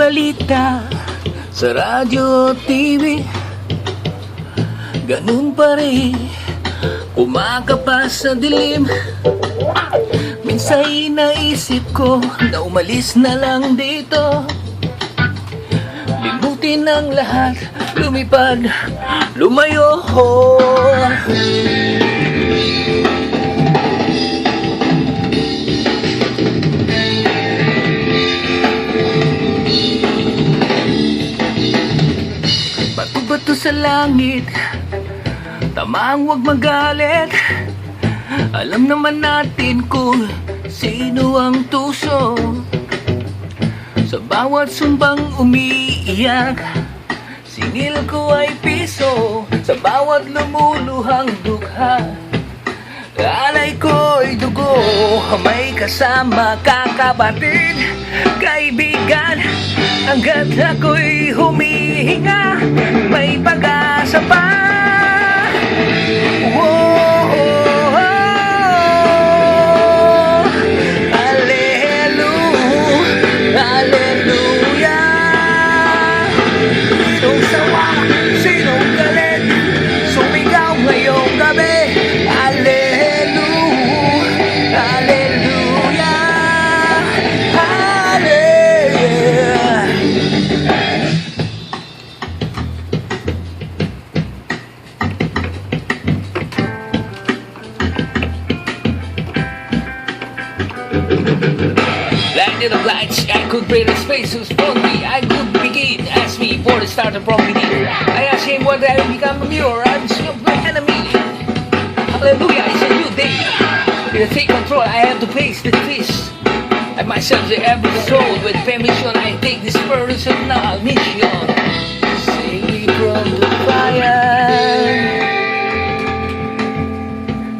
balita sa radyo, TV, ganun pa rin kumakapas sa dilim. Minsa'y naisip ko na umalis na lang dito, limutin ang lahat, lumipad, lumayo. Bato-bato sa langit, tamang wag magalit. Alam naman natin kung sino ang tuso. Sa bawat sumbang umiiyak, singil ko ay piso. Sa bawat lumuluhang dukha, alay ko'y dugo. May kasama kakabatid, kaibigan, hanggat ako'y humihinga, may pag-asa pa. Light of lights, I could create a space whose me. I could begin. Ask me for the starter from within. I ask him what I become a mirror. I'm still my enemy. Hallelujah, it's a new day. To take control, I have to face the twist. I myself the every soul. With permission, I take this personal mission. Save me from the fire.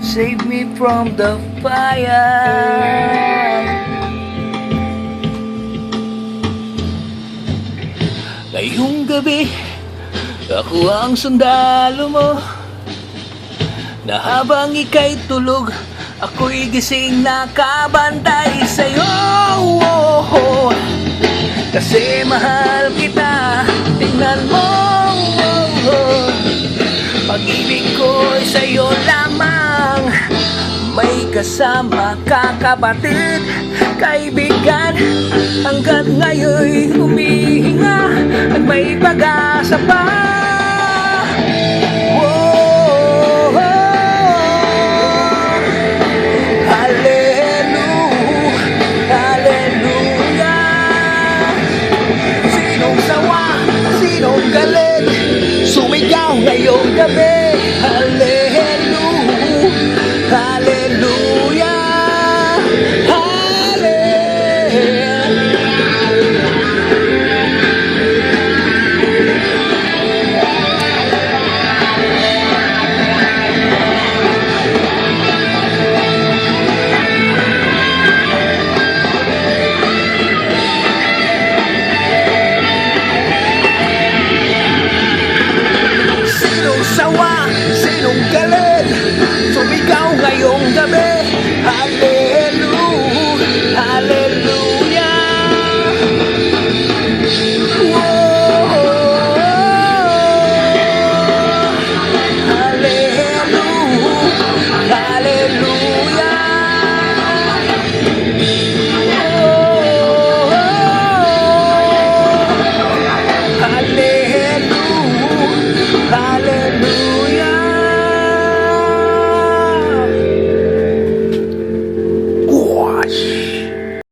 Save me from the fire. Ngayong gabi, ako ang sundalo mo, na habang ika'y tulog, ako'y gising nakabantay sa'yo. Kasi mahal kita, tingnan mo, pag-ibig ko'y sa'yo lamang. May kasama kakabatid, kaibigan, hanggat ngayon'y humihinga at may pag-asa pa.